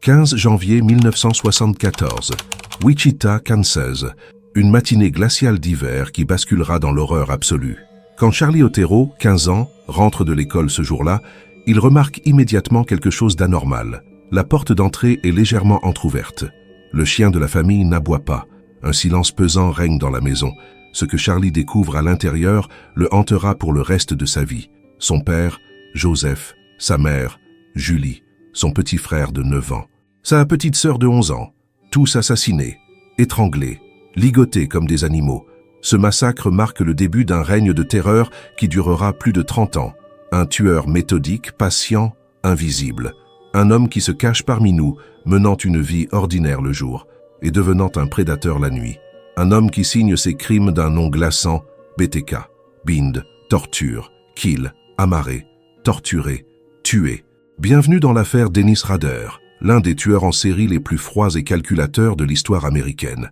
15 janvier 1974, Wichita, Kansas. Une matinée glaciale d'hiver qui basculera dans l'horreur absolue. Quand Charlie Otero, 15 ans, rentre de l'école ce jour-là, il remarque immédiatement quelque chose d'anormal. La porte d'entrée est légèrement entr'ouverte. Le chien de la famille n'aboie pas. Un silence pesant règne dans la maison. Ce que Charlie découvre à l'intérieur le hantera pour le reste de sa vie. Son père, Joseph, sa mère, Julie, son petit frère de 9 ans, sa petite sœur de 11 ans, tous assassinés, étranglés, ligotés comme des animaux. Ce massacre marque le début d'un règne de terreur qui durera plus de 30 ans. Un tueur méthodique, patient, invisible. Un homme qui se cache parmi nous, menant une vie ordinaire le jour et devenant un prédateur la nuit. Un homme qui signe ses crimes d'un nom glaçant, BTK, bind, torture, kill, amarré, torturé, tué. Bienvenue dans l'affaire Dennis Rader, l'un des tueurs en série les plus froids et calculateurs de l'histoire américaine.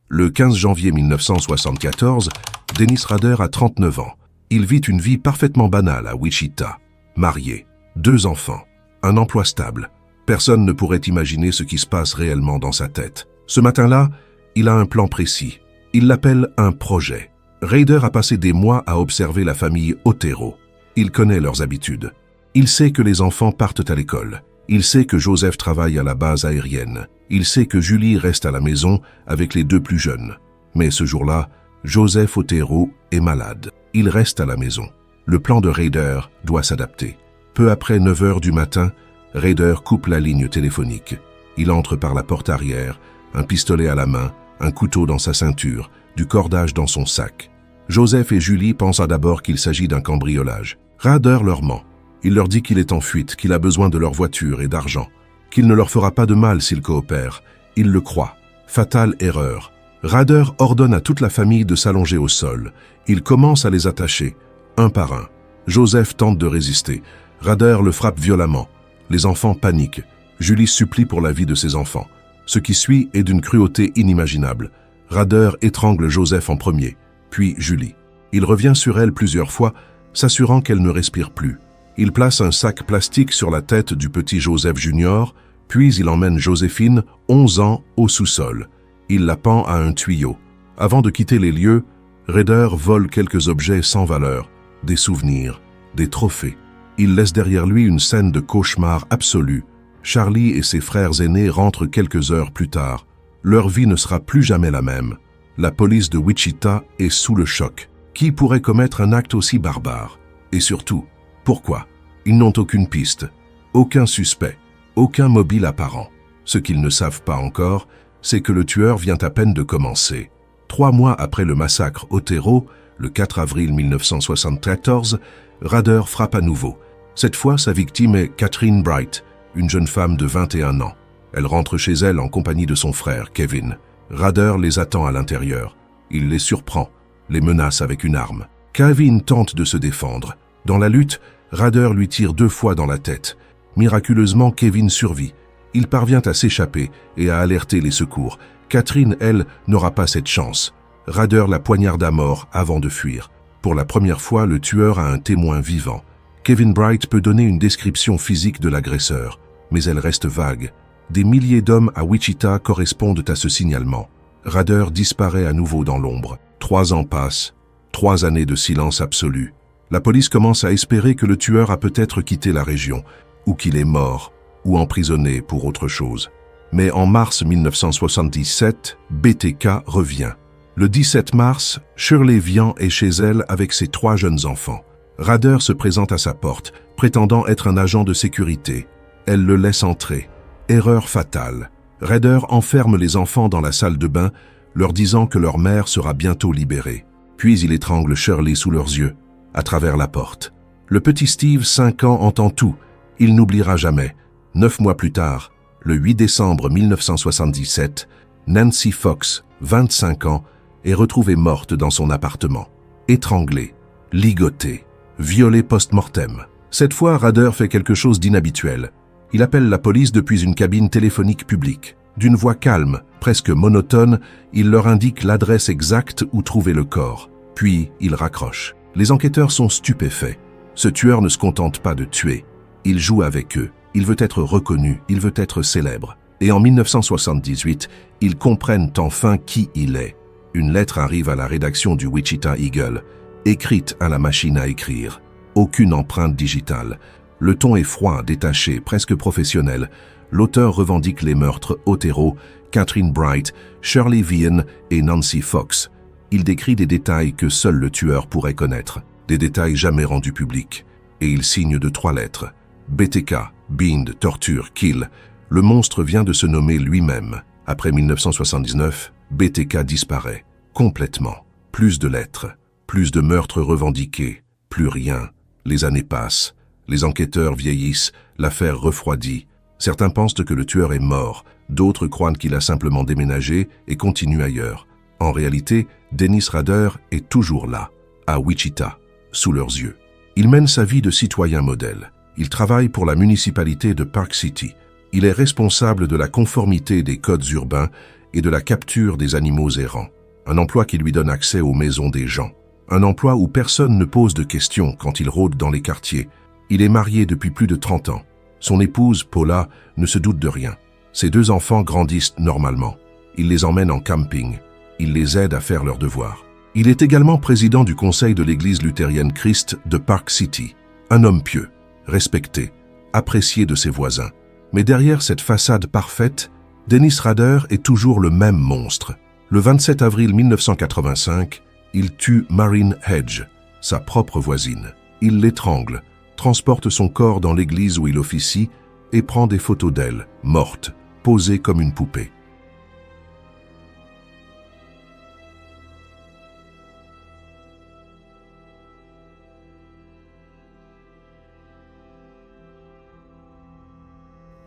Le 15 janvier 1974, Dennis Rader a 39 ans. Il vit une vie parfaitement banale à Wichita. Marié, 2 enfants, un emploi stable. Personne ne pourrait imaginer ce qui se passe réellement dans sa tête. Ce matin-là, il a un plan précis. Il l'appelle un projet. Rader a passé des mois à observer la famille Otero. Il connaît leurs habitudes. Il sait que les enfants partent à l'école. Il sait que Joseph travaille à la base aérienne. Il sait que Julie reste à la maison avec les 2 plus jeunes. Mais ce jour-là, Joseph Otero est malade. Il reste à la maison. Le plan de Rader doit s'adapter. Peu après 9 heures du matin, Rader coupe la ligne téléphonique. Il entre par la porte arrière, un pistolet à la main, un couteau dans sa ceinture, du cordage dans son sac. Joseph et Julie pensent d'abord qu'il s'agit d'un cambriolage. Rader leur ment. Il leur dit qu'il est en fuite, qu'il a besoin de leur voiture et d'argent, qu'il ne leur fera pas de mal s'ils coopèrent. Ils le croient. Fatale erreur. Rader ordonne à toute la famille de s'allonger au sol. Il commence à les attacher, un par un. Joseph tente de résister. Rader le frappe violemment. Les enfants paniquent. Julie supplie pour la vie de ses enfants. Ce qui suit est d'une cruauté inimaginable. Rader étrangle Joseph en premier, puis Julie. Il revient sur elle plusieurs fois, s'assurant qu'elle ne respire plus. Il place un sac plastique sur la tête du petit Joseph Junior, puis il emmène Joséphine, 11 ans, au sous-sol. Il la pend à un tuyau. Avant de quitter les lieux, Rader vole quelques objets sans valeur, des souvenirs, des trophées. Il laisse derrière lui une scène de cauchemar absolu. Charlie et ses frères aînés rentrent quelques heures plus tard. Leur vie ne sera plus jamais la même. La police de Wichita est sous le choc. Qui pourrait commettre un acte aussi barbare? Et surtout, pourquoi? Ils n'ont aucune piste, aucun suspect, aucun mobile apparent. Ce qu'ils ne savent pas encore, c'est que le tueur vient à peine de commencer. 3 mois après le massacre Otero, le 4 avril 1974, Rader frappe à nouveau. Cette fois, sa victime est Catherine Bright, une jeune femme de 21 ans. Elle rentre chez elle en compagnie de son frère, Kevin. Rader les attend à l'intérieur. Il les surprend, les menace avec une arme. Kevin tente de se défendre. Dans la lutte, Rader lui tire 2 fois dans la tête. Miraculeusement, Kevin survit. Il parvient à s'échapper et à alerter les secours. Catherine, elle, n'aura pas cette chance. Rader la poignarde à mort avant de fuir. Pour la première fois, le tueur a un témoin vivant. Kevin Bright peut donner une description physique de l'agresseur, mais elle reste vague. Des milliers d'hommes à Wichita correspondent à ce signalement. Rader disparaît à nouveau dans l'ombre. 3 ans passent, 3 années de silence absolu. La police commence à espérer que le tueur a peut-être quitté la région, ou qu'il est mort, ou emprisonné pour autre chose. Mais en mars 1977, BTK revient. Le 17 mars, Shirley Vian est chez elle avec ses 3 jeunes enfants. Rader se présente à sa porte, prétendant être un agent de sécurité. Elle le laisse entrer. Erreur fatale. Rader enferme les enfants dans la salle de bain, leur disant que leur mère sera bientôt libérée. Puis il étrangle Shirley sous leurs yeux, à travers la porte. Le petit Steve, 5 ans, entend tout. Il n'oubliera jamais. 9 mois plus tard, le 8 décembre 1977, Nancy Fox, 25 ans, est retrouvée morte dans son appartement. Étranglée, ligotée, violée post-mortem. Cette fois, Rader fait quelque chose d'inhabituel. Il appelle la police depuis une cabine téléphonique publique. D'une voix calme, Presque monotone, il leur indique l'adresse exacte où trouver le corps. Puis, il raccroche. Les enquêteurs sont stupéfaits. Ce tueur ne se contente pas de tuer. Il joue avec eux. Il veut être reconnu. Il veut être célèbre. Et en 1978, ils comprennent enfin qui il est. Une lettre arrive à la rédaction du Wichita Eagle, écrite à la machine à écrire. Aucune empreinte digitale. Le ton est froid, détaché, presque professionnel. L'auteur revendique les meurtres Otero, Catherine Bright, Shirley Vian et Nancy Fox. Il décrit des détails que seul le tueur pourrait connaître, des détails jamais rendus publics. Et il signe de 3 lettres. BTK, Bind, Torture, Kill. Le monstre vient de se nommer lui-même. Après 1979, BTK disparaît. Complètement. Plus de lettres, plus de meurtres revendiqués, plus rien. Les années passent. Les enquêteurs vieillissent, l'affaire refroidit. Certains pensent que le tueur est mort, d'autres croient qu'il a simplement déménagé et continue ailleurs. En réalité, Dennis Rader est toujours là, à Wichita, sous leurs yeux. Il mène sa vie de citoyen modèle. Il travaille pour la municipalité de Park City. Il est responsable de la conformité des codes urbains et de la capture des animaux errants. Un emploi qui lui donne accès aux maisons des gens. Un emploi où personne ne pose de questions quand il rôde dans les quartiers. Il est marié depuis plus de 30 ans. Son épouse, Paula, ne se doute de rien. Ses 2 enfants grandissent normalement. Il les emmène en camping. Il les aide à faire leurs devoirs. Il est également président du conseil de l'église luthérienne Christ de Park City. Un homme pieux, respecté, apprécié de ses voisins. Mais derrière cette façade parfaite, Dennis Rader est toujours le même monstre. Le 27 avril 1985, il tue Maureen Hedge, sa propre voisine. Il l'étrangle, transporte son corps dans l'église où il officie et prend des photos d'elle, morte, posée comme une poupée.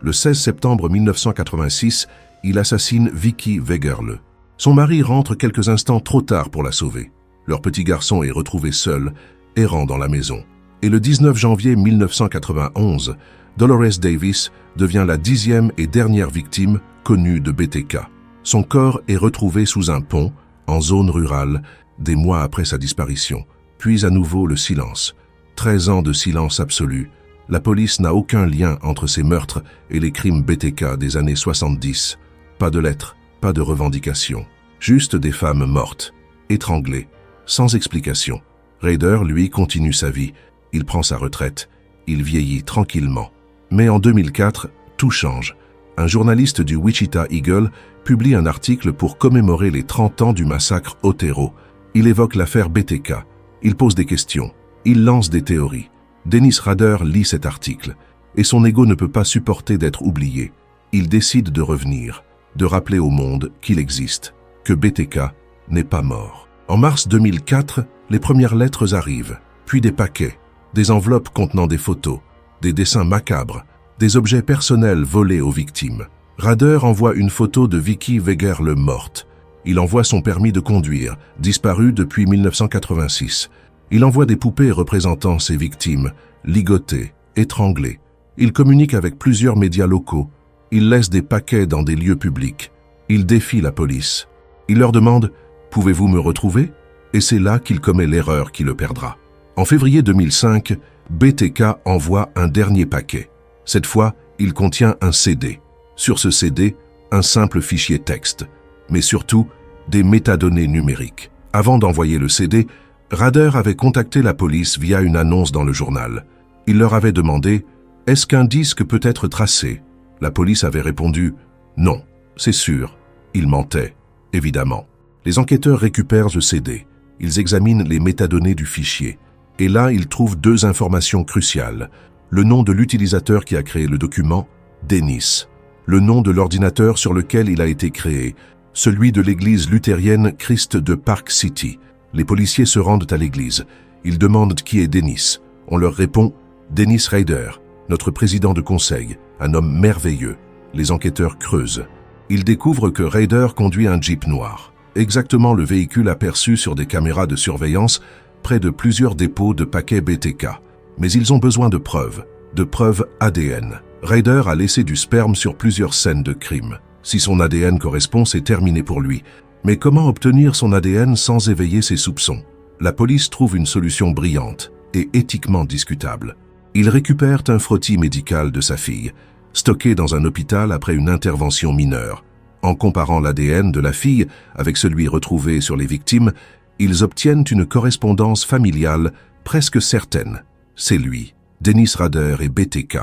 Le 16 septembre 1986, il assassine Vicki Wegerle. Son mari rentre quelques instants trop tard pour la sauver. Leur petit garçon est retrouvé seul, errant dans la maison. Et le 19 janvier 1991, Dolores Davis devient la 10e et dernière victime connue de BTK. Son corps est retrouvé sous un pont, en zone rurale, des mois après sa disparition. Puis à nouveau le silence. 13 ans de silence absolu. La police n'a aucun lien entre ces meurtres et les crimes BTK des années 70. Pas de lettres, pas de revendications. Juste des femmes mortes, étranglées, sans explication. Rader, lui, continue sa vie. Il prend sa retraite. Il vieillit tranquillement. Mais en 2004, tout change. Un journaliste du Wichita Eagle publie un article pour commémorer les 30 ans du massacre Otero. Il évoque l'affaire BTK. Il pose des questions. Il lance des théories. Dennis Rader lit cet article, et son ego ne peut pas supporter d'être oublié. Il décide de revenir, de rappeler au monde qu'il existe, que BTK n'est pas mort. En mars 2004, les premières lettres arrivent, puis des paquets, des enveloppes contenant des photos, des dessins macabres, des objets personnels volés aux victimes. Rader envoie une photo de Vicki Wegerle morte. Il envoie son permis de conduire, disparu depuis 1986. Il envoie des poupées représentant ses victimes, ligotées, étranglées. Il communique avec plusieurs médias locaux. Il laisse des paquets dans des lieux publics. Il défie la police. Il leur demande « Pouvez-vous me retrouver ?» Et c'est là qu'il commet l'erreur qui le perdra. En février 2005, BTK envoie un dernier paquet. Cette fois, il contient un CD. Sur ce CD, un simple fichier texte, mais surtout des métadonnées numériques. Avant d'envoyer le CD, Rader avait contacté la police via une annonce dans le journal. Il leur avait demandé « Est-ce qu'un disque peut être tracé ?» La police avait répondu « Non, c'est sûr. » Il mentait, évidemment. Les enquêteurs récupèrent le CD. Ils examinent les métadonnées du fichier. Et là, ils trouvent 2 informations cruciales. Le nom de l'utilisateur qui a créé le document, Dennis. Le nom de l'ordinateur sur lequel il a été créé, celui de l'église luthérienne Christ de Park City. Les policiers se rendent à l'église. Ils demandent qui est Dennis. On leur répond « Dennis Rader, notre président de conseil, un homme merveilleux. » Les enquêteurs creusent. Ils découvrent que Rader conduit un Jeep noir. Exactement le véhicule aperçu sur des caméras de surveillance près de plusieurs dépôts de paquets BTK. Mais ils ont besoin de preuves ADN. Rader a laissé du sperme sur plusieurs scènes de crime. Si son ADN correspond, c'est terminé pour lui. Mais comment obtenir son ADN sans éveiller ses soupçons? La police trouve une solution brillante et éthiquement discutable. Ils récupèrent un frottis médical de sa fille, stocké dans un hôpital après une intervention mineure. En comparant l'ADN de la fille avec celui retrouvé sur les victimes, ils obtiennent une correspondance familiale presque certaine. C'est lui, Dennis Rader et BTK.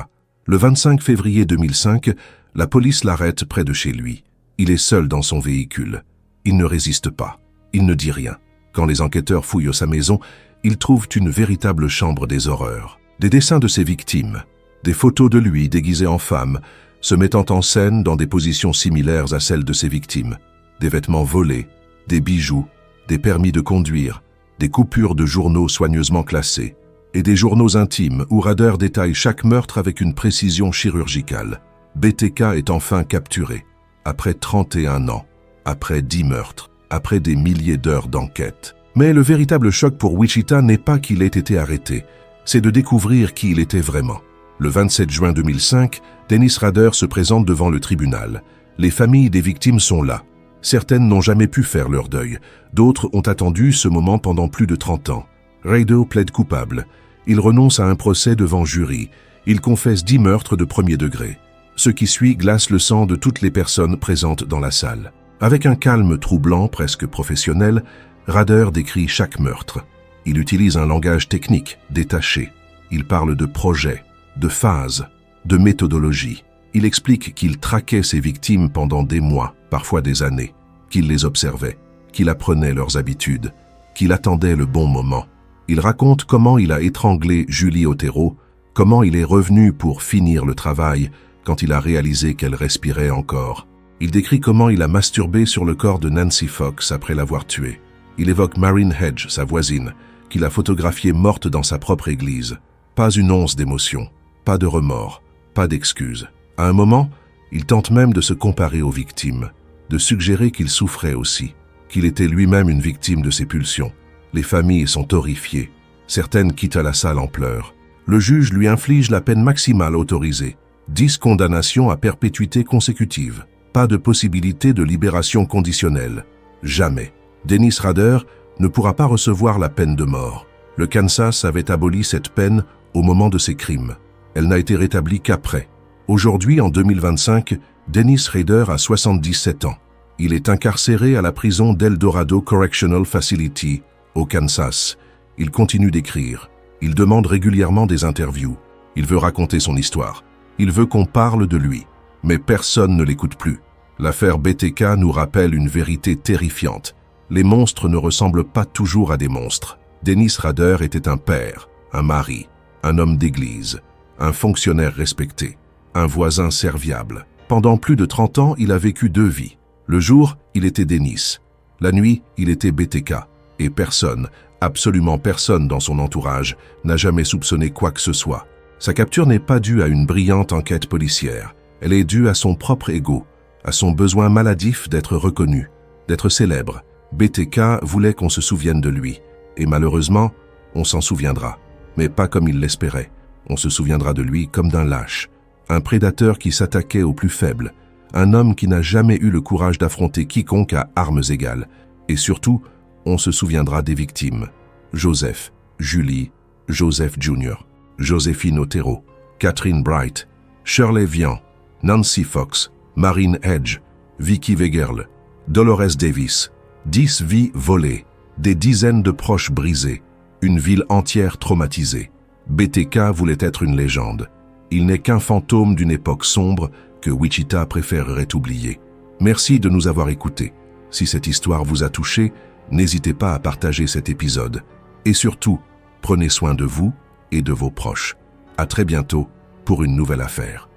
Le 25 février 2005, la police l'arrête près de chez lui. Il est seul dans son véhicule. Il ne résiste pas. Il ne dit rien. Quand les enquêteurs fouillent sa maison, ils trouvent une véritable chambre des horreurs. Des dessins de ses victimes, des photos de lui déguisé en femme, se mettant en scène dans des positions similaires à celles de ses victimes. Des vêtements volés, des bijoux, des permis de conduire, des coupures de journaux soigneusement classés, et des journaux intimes où Rader détaille chaque meurtre avec une précision chirurgicale. BTK est enfin capturé, après 31 ans, après 10 meurtres, après des milliers d'heures d'enquête. Mais le véritable choc pour Wichita n'est pas qu'il ait été arrêté, c'est de découvrir qui il était vraiment. Le 27 juin 2005, Dennis Rader se présente devant le tribunal. Les familles des victimes sont là. Certaines n'ont jamais pu faire leur deuil, d'autres ont attendu ce moment pendant plus de 30 ans. Rader plaide coupable. Il renonce à un procès devant jury. Il confesse 10 meurtres de premier degré. Ce qui suit glace le sang de toutes les personnes présentes dans la salle. Avec un calme troublant, presque professionnel, Rader décrit chaque meurtre. Il utilise un langage technique, détaché. Il parle de projet, de phase, de méthodologie. Il explique qu'il traquait ses victimes pendant des mois, parfois des années, qu'il les observait, qu'il apprenait leurs habitudes, qu'il attendait le bon moment. Il raconte comment il a étranglé Julie Otero, comment il est revenu pour finir le travail quand il a réalisé qu'elle respirait encore. Il décrit comment il a masturbé sur le corps de Nancy Fox après l'avoir tuée. Il évoque Marin Hedge, sa voisine, qu'il a photographiée morte dans sa propre église. Pas une once d'émotion, pas de remords, pas d'excuses. À un moment, il tente même de se comparer aux victimes, de suggérer qu'il souffrait aussi, qu'il était lui-même une victime de ses pulsions. Les familles sont horrifiées. Certaines quittent la salle en pleurs. Le juge lui inflige la peine maximale autorisée, 10 condamnations à perpétuité consécutive. Pas de possibilité de libération conditionnelle. Jamais. Dennis Rader ne pourra pas recevoir la peine de mort. Le Kansas avait aboli cette peine au moment de ses crimes. Elle n'a été rétablie qu'après. Aujourd'hui, en 2025, Dennis Rader a 77 ans. Il est incarcéré à la prison d'El Dorado Correctional Facility, au Kansas. Il continue d'écrire. Il demande régulièrement des interviews. Il veut raconter son histoire. Il veut qu'on parle de lui. Mais personne ne l'écoute plus. L'affaire BTK nous rappelle une vérité terrifiante. Les monstres ne ressemblent pas toujours à des monstres. Dennis Rader était un père, un mari, un homme d'église, un fonctionnaire respecté, un voisin serviable. Pendant plus de 30 ans, il a vécu 2 vies. Le jour, il était Dennis. La nuit, il était BTK. Et personne, absolument personne dans son entourage, n'a jamais soupçonné quoi que ce soit. Sa capture n'est pas due à une brillante enquête policière. Elle est due à son propre ego, à son besoin maladif d'être reconnu, d'être célèbre. BTK voulait qu'on se souvienne de lui. Et malheureusement, on s'en souviendra. Mais pas comme il l'espérait. On se souviendra de lui comme d'un lâche. Un prédateur qui s'attaquait aux plus faibles. Un homme qui n'a jamais eu le courage d'affronter quiconque à armes égales. Et surtout, on se souviendra des victimes. Joseph, Julie, Joseph Jr., Joséphine Otero, Catherine Bright, Shirley Vian, Nancy Fox, Marin Hedge, Vicky Wegerle, Dolores Davis. 10 vies volées, des dizaines de proches brisés, une ville entière traumatisée. BTK voulait être une légende. Il n'est qu'un fantôme d'une époque sombre que Wichita préférerait oublier. Merci de nous avoir écoutés. Si cette histoire vous a touché, n'hésitez pas à partager cet épisode. Et surtout, prenez soin de vous et de vos proches. À très bientôt pour une nouvelle affaire.